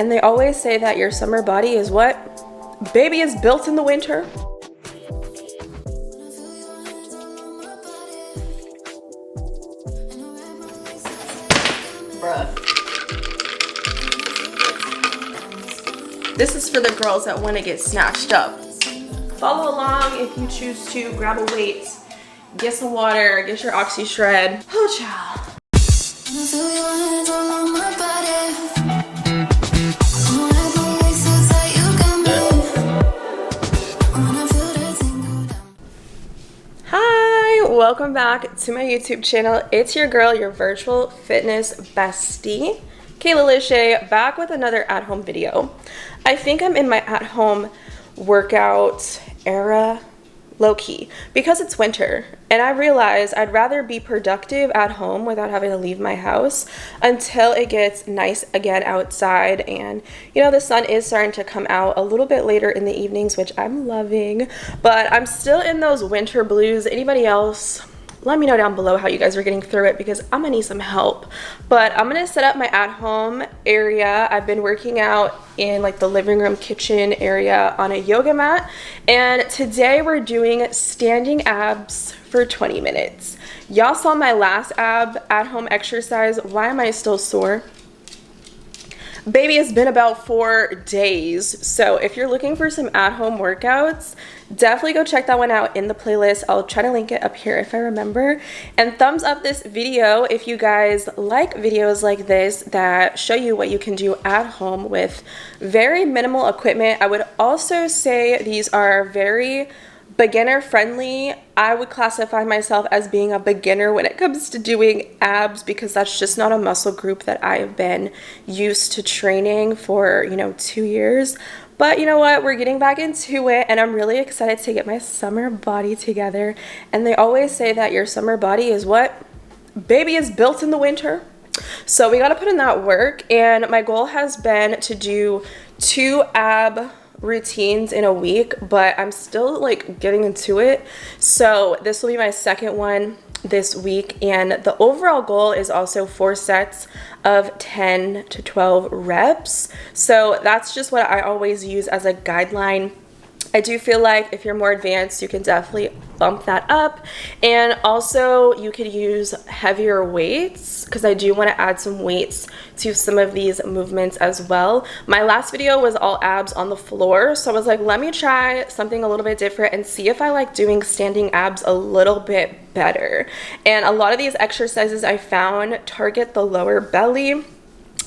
And they always say that your summer body is what? Baby, is built in the winter. Bruh. This is for the girls that want to get snatched up. Follow along if you choose to. Grab a weight, get some water, get your Oxy Shred. Oh, child. Hi, welcome back to my YouTube channel. It's your girl, your virtual fitness bestie, Kayla Lachey, back with another at-home video. I think I'm in my at-home workout era, low-key, because it's winter and I realize I'd rather be productive at home without having to leave my house until it gets nice again outside. And you know, the sun is starting to come out a little bit later in the evenings, which I'm loving, but I'm still in those winter blues. Anybody else? Let me know down below how you guys are getting through it, because I'm gonna need some help. But I'm gonna set up my at-home area. I've been working out in like the living room kitchen area on a yoga mat, and today we're doing standing abs for 20 minutes. Y'all saw my last at-home exercise. Why am I still sore? Baby, it's been about 4 days. So if you're looking for some at-home workouts, definitely go check that one out in the playlist. I'll try to link it up here if I remember. And thumbs up this video if you guys like videos like this that show you what you can do at home with very minimal equipment. I would also say these are very beginner friendly. I would classify myself as being a beginner when it comes to doing abs, because that's just not a muscle group that I have been used to training for, you know, 2 years. But you know what, we're getting back into it, and I'm really excited to get my summer body together. And they always say that your summer body is what? Baby, is built in the winter. So we got to put in that work, and my goal has been to do 2 ab routines in a week, but I'm still like getting into it. So this will be my second one this week, and the overall goal is also 4 sets of 10 to 12 reps. So that's just what I always use as a guideline. I do feel like if you're more advanced, you can definitely bump that up. And also you could use heavier weights, because I do want to add some weights to some of these movements as well. My last video was all abs on the floor, so I was like, let me try something a little bit different and see if I like doing standing abs a little bit better. And a lot of these exercises I found target the lower belly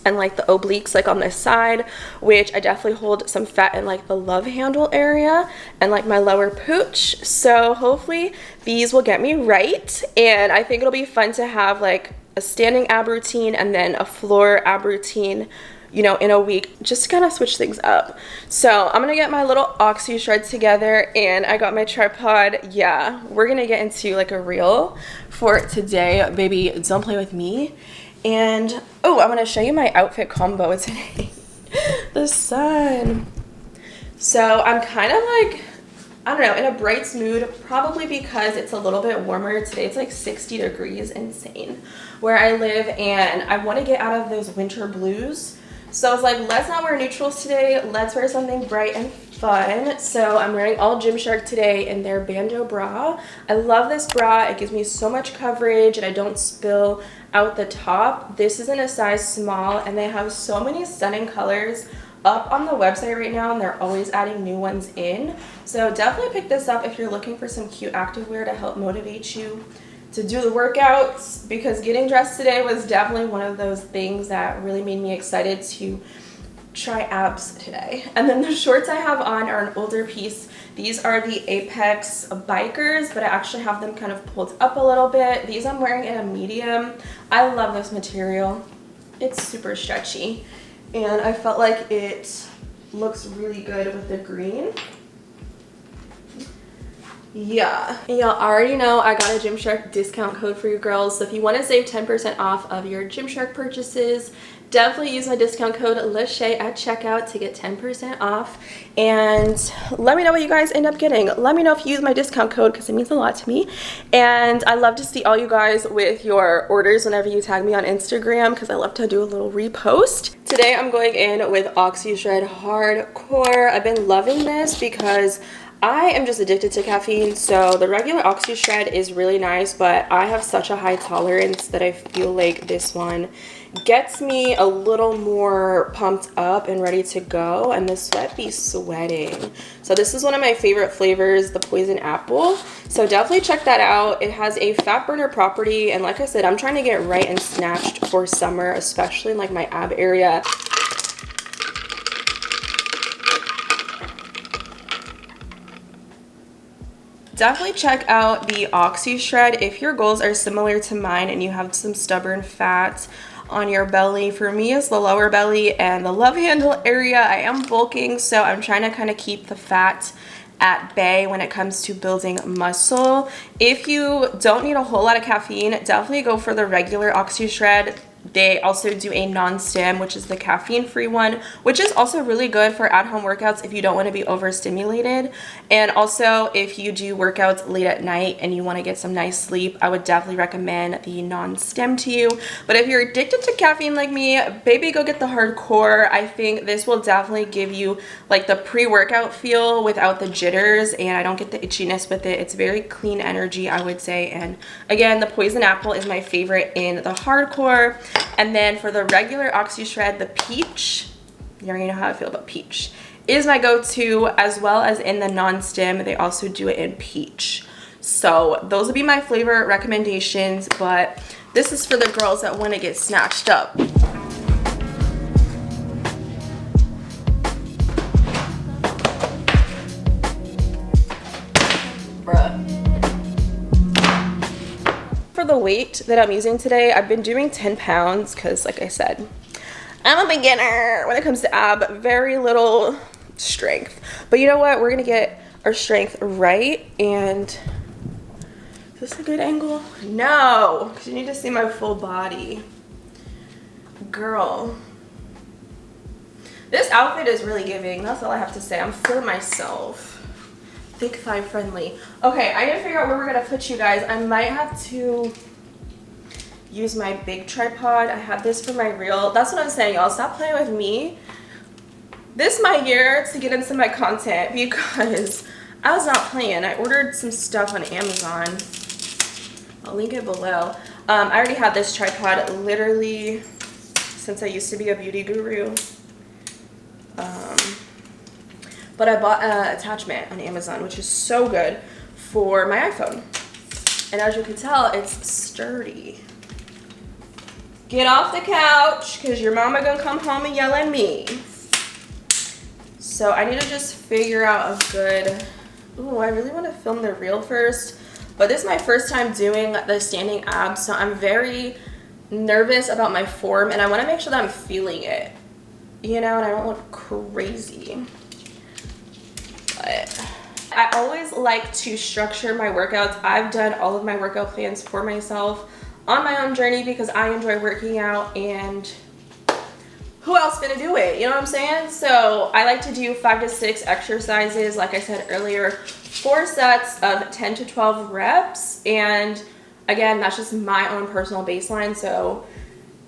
and like the obliques, like on this side, which I definitely hold some fat in like the love handle area and like my lower pooch. So hopefully these will get me right, and I think it'll be fun to have like a standing ab routine and then a floor ab routine, you know, in a week, just to kind of switch things up. So I'm gonna get my little Oxy Shred together, and I got my tripod. Yeah, we're gonna get into like a reel for today. Baby, don't play with me. And oh, I'm gonna show you my outfit combo today. The sun. So I'm kind of like, I don't know, in a bright mood, probably because it's a little bit warmer. Today it's like 60 degrees, insane, where I live, and I want to get out of those winter blues. So I was like, let's not wear neutrals today, let's wear something bright and fun. So I'm wearing all Gymshark today in their bandeau bra. I love this bra. It gives me so much coverage and I don't spill out the top. This is in a size small, and they have so many stunning colors up on the website right now, and they're always adding new ones in. So definitely pick this up if you're looking for some cute activewear to help motivate you to do the workouts, because getting dressed today was definitely one of those things that really made me excited to try abs today. And then the shorts I have on are an older piece. These are the Apex Bikers, but I actually have them kind of pulled up a little bit. These I'm wearing in a medium. I love this material. It's super stretchy, and I felt like it looks really good with the green. Yeah, and y'all already know I got a Gymshark discount code for you girls, so if you want to save 10% off of your Gymshark purchases, definitely use my discount code Lachey at checkout to get 10% off. And let me know what you guys end up getting. Let me know if you use my discount code, because it means a lot to me. And I love to see all you guys with your orders whenever you tag me on Instagram, because I love to do a little repost. Today I'm going in with Oxy Shred Hardcore. I've been loving this because I am just addicted to caffeine. So the regular Oxy Shred is really nice, but I have such a high tolerance that I feel like this one gets me a little more pumped up and ready to go, and the sweat be sweating. So this is one of my favorite flavors, the poison apple. So definitely check that out. It has a fat burner property, and like I said, I'm trying to get right and snatched for summer, especially in like my ab area. Definitely check out the Oxy Shred if your goals are similar to mine and you have some stubborn fat on your belly. For me, it's the lower belly and the love handle area. I am bulking, so I'm trying to kind of keep the fat at bay when it comes to building muscle. If you don't need a whole lot of caffeine, definitely go for the regular Oxy Shred. They also do a non-stim, which is the caffeine-free one, which is also really good for at-home workouts if you don't want to be overstimulated. And also, if you do workouts late at night and you want to get some nice sleep, I would definitely recommend the non-stim to you. But if you're addicted to caffeine like me, baby, go get the hardcore. I think this will definitely give you like the pre-workout feel without the jitters, and I don't get the itchiness with it. It's very clean energy, I would say. And again, the poison apple is my favorite in the hardcore. And then for the regular Oxy Shred, the peach, you already know how I feel about peach, is my go-to, as well as in the non-stim. They also do it in peach. So those would be my flavor recommendations, but this is for the girls that want to get snatched up. For the weight that I'm using today, I've been doing 10 pounds because, like I said, I'm a beginner when it comes to ab, very little strength. But you know what? We're gonna get our strength right. And is this a good angle? No, because you need to see my full body. Girl, this outfit is really giving. That's all I have to say. I'm feeling myself. Thick thigh friendly. Okay, I need to figure out where we're gonna put you guys. I might have to use my big tripod. I had this for my reel. That's what I'm saying, y'all. Stop playing with me. This is my year to get into my content because I was not playing. I ordered some stuff on Amazon. I'll link it below. I already had this tripod literally since I used to be a beauty guru. But I bought an attachment on Amazon, which is so good for my iPhone. And as you can tell, it's sturdy. Get off the couch, because your mama gonna come home and yell at me. So I need to just figure out a good... Ooh, I really want to film the reel first. But this is my first time doing the standing abs, so I'm very nervous about my form, and I want to make sure that I'm feeling it. You know, and I don't look crazy. But I always like to structure my workouts. I've done all of my workout plans for myself on my own journey because I enjoy working out, and who else gonna do it? You know what I'm saying? So I like to do 5 to 6 exercises, like I said earlier, 4 sets of 10 to 12 reps. And again, that's just my own personal baseline, so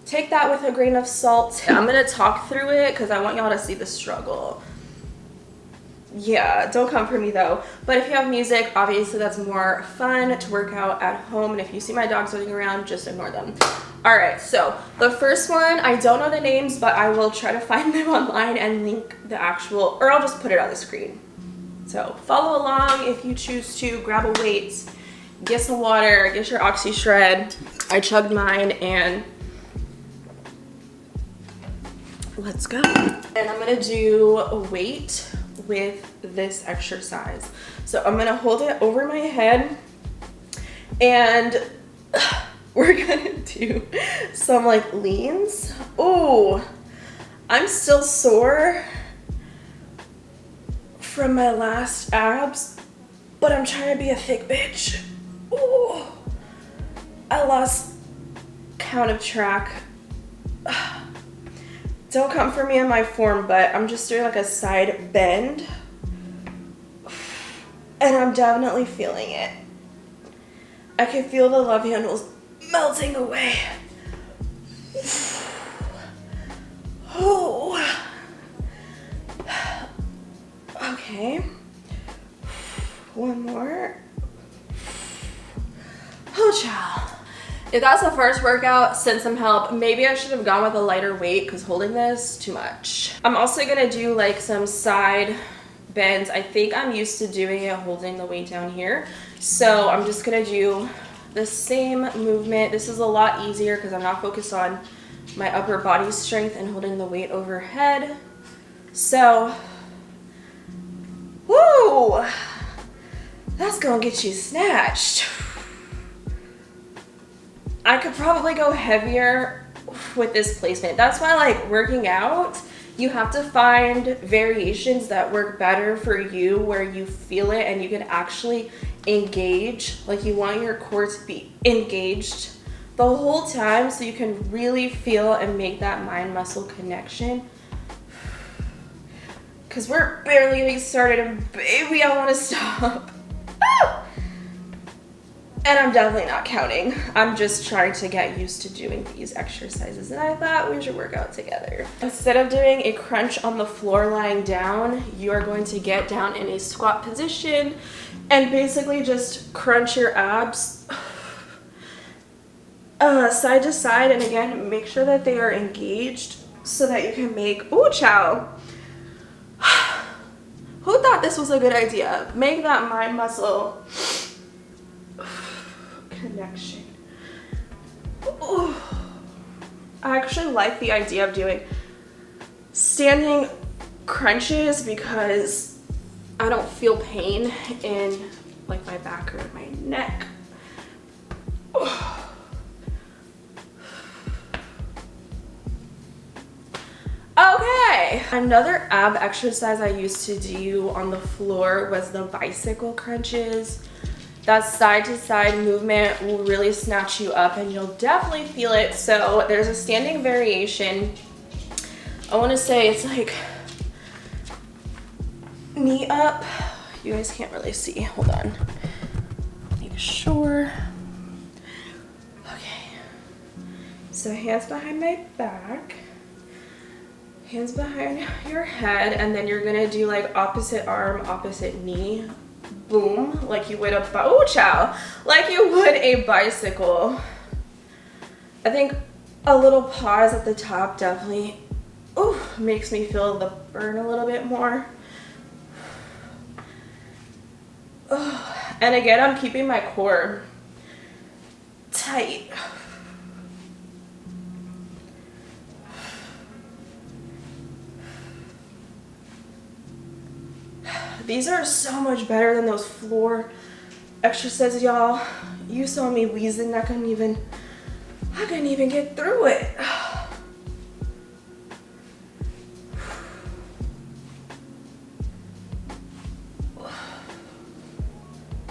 take that with a grain of salt. I'm gonna talk through it because I want y'all to see the struggle. Yeah, don't come for me though. But if you have music, obviously that's more fun to work out at home. And if you see my dogs running around, just ignore them. All right, so the first one, I don't know the names, but I will try to find them online and link the actual, or I'll just put it on the screen. So follow along if you choose to. Grab a weight, get some water, get your Oxy Shred. I chugged mine, and let's go. And I'm gonna do a weight with this exercise. So I'm gonna hold it over my head, and we're gonna do some like leans. Oh, I'm still sore from my last abs, but I'm trying to be a thick bitch. Oh, I lost count of track. Don't come for me in my form, but I'm just doing like a side bend, and I'm definitely feeling it. I can feel the love handles melting away. Oh. Okay. One more. Oh, child. If that's the first workout, send some help. Maybe I should have gone with a lighter weight because holding this, too much. I'm also gonna do like some side bends. I think I'm used to doing it holding the weight down here. So I'm just gonna do the same movement. This is a lot easier because I'm not focused on my upper body strength and holding the weight overhead. So, woo! That's gonna get you snatched. I could probably go heavier with this placement. That's why, like, working out, you have to find variations that work better for you, where you feel it and you can actually engage. Like, you want your core to be engaged the whole time so you can really feel and make that mind muscle connection. Because we're barely getting started and baby, I want to stop. And I'm definitely not counting. I'm just trying to get used to doing these exercises, and I thought we should work out together. Instead of doing a crunch on the floor lying down, you are going to get down in a squat position and basically just crunch your abs side to side, and again, make sure that they are engaged so that you can make, ooh, chow. Who thought this was a good idea? Make that mind muscle connection. Ooh. I actually like the idea of doing standing crunches because I don't feel pain in like my back or my neck. Okay, another ab exercise I used to do on the floor was the bicycle crunches. That side to side movement will really snatch you up and you'll definitely feel it. So there's a standing variation. I want to say it's like knee up. You guys can't really see. Hold on. Make sure. Okay. So hands behind my back. Hands behind your head. And then you're going to do like opposite arm, opposite knee. Boom, like you would like you would a bicycle. I think a little pause at the top definitely makes me feel the burn a little bit more. And again, I'm keeping my core tight. These are so much better than those floor exercises, y'all. You saw me wheezing. I couldn't even get through it.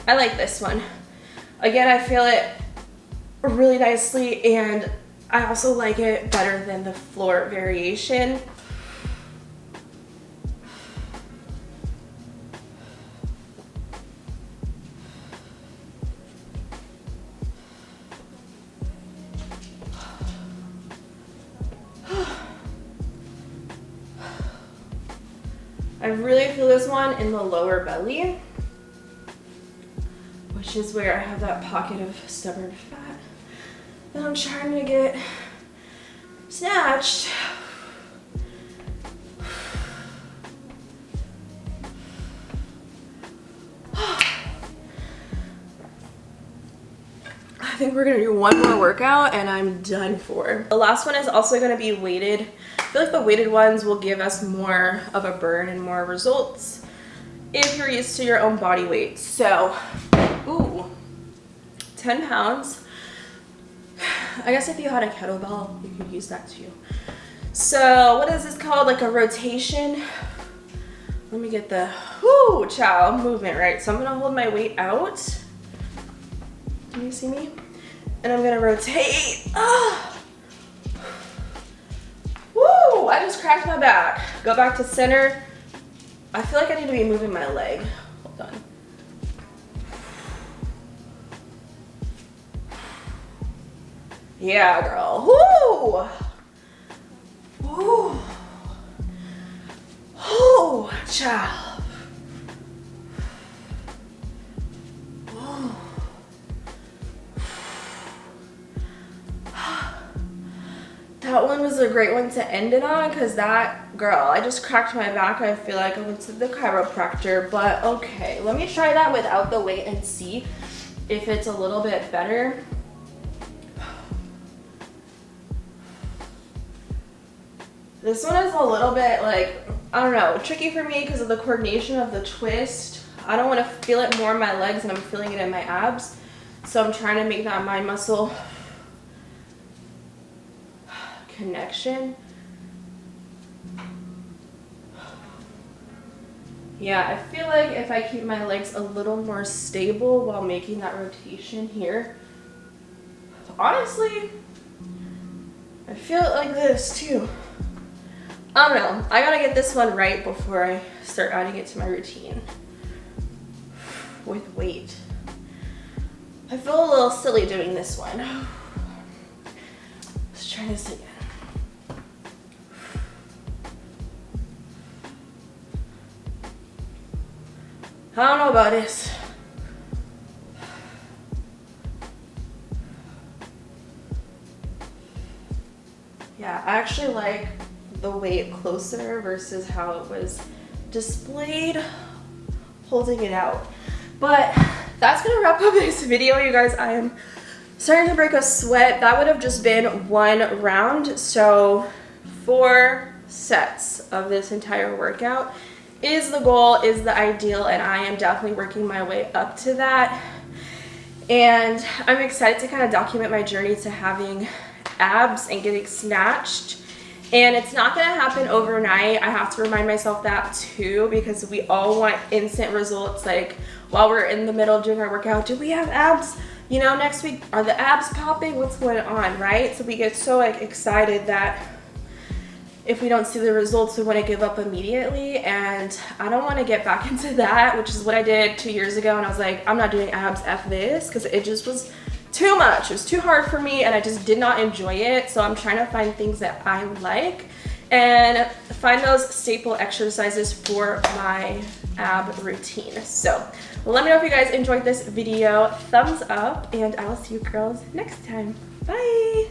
I like this one. Again, I feel it really nicely, and I also like it better than the floor variation. I really feel this one in the lower belly, which is where I have that pocket of stubborn fat that I'm trying to get snatched. I think we're gonna do one more workout and I'm done for. The last one is also gonna be weighted. I feel like the weighted ones will give us more of a burn and more results if you're used to your own body weight. So, 10 pounds. I guess if you had a kettlebell, you could use that too. So what is this called? Like a rotation. Let me get the movement right. So I'm gonna hold my weight out. Can you see me? And I'm gonna rotate. Woo! I just cracked my back. Go back to center. I feel like I need to be moving my leg. Hold on. Yeah, girl. Woo! Woo! Whoa, child. Whoa. That one was a great one to end it on because that, girl, I just cracked my back. I feel like I went to the chiropractor, but okay. Let me try that without the weight and see if it's a little bit better. This one is a little bit like, I don't know, tricky for me because of the coordination of the twist. I don't want to feel it more in my legs and I'm feeling it in my abs. So I'm trying to make that mind muscle connection. Yeah, I feel like if I keep my legs a little more stable while making that rotation here, honestly, I feel it like this too. I don't know. I gotta get this one right before I start adding it to my routine with weight. I feel a little silly doing this one. Let's try this again. I don't know about this. Yeah, I actually like the weight closer versus how it was displayed holding it out. But that's gonna wrap up this video, you guys. I am starting to break a sweat. That would have just been one round, so 4 sets of this entire workout is the goal, is the ideal, and I am definitely working my way up to that. And I'm excited to kind of document my journey to having abs and getting snatched. And it's not gonna happen overnight. I have to remind myself that too, because we all want instant results. Like while we're in the middle of doing our workout, do we have abs? You know, next week, are the abs popping? What's going on, right? So we get so like excited that if we don't see the results, we want to give up immediately. And I don't want to get back into that, which is what I did 2 years ago. And I was like, I'm not doing abs F this, because it just was too much. It was too hard for me and I just did not enjoy it. So I'm trying to find things that I like and find those staple exercises for my ab routine. So let me know if you guys enjoyed this video. Thumbs up, and I will see you girls next time. Bye.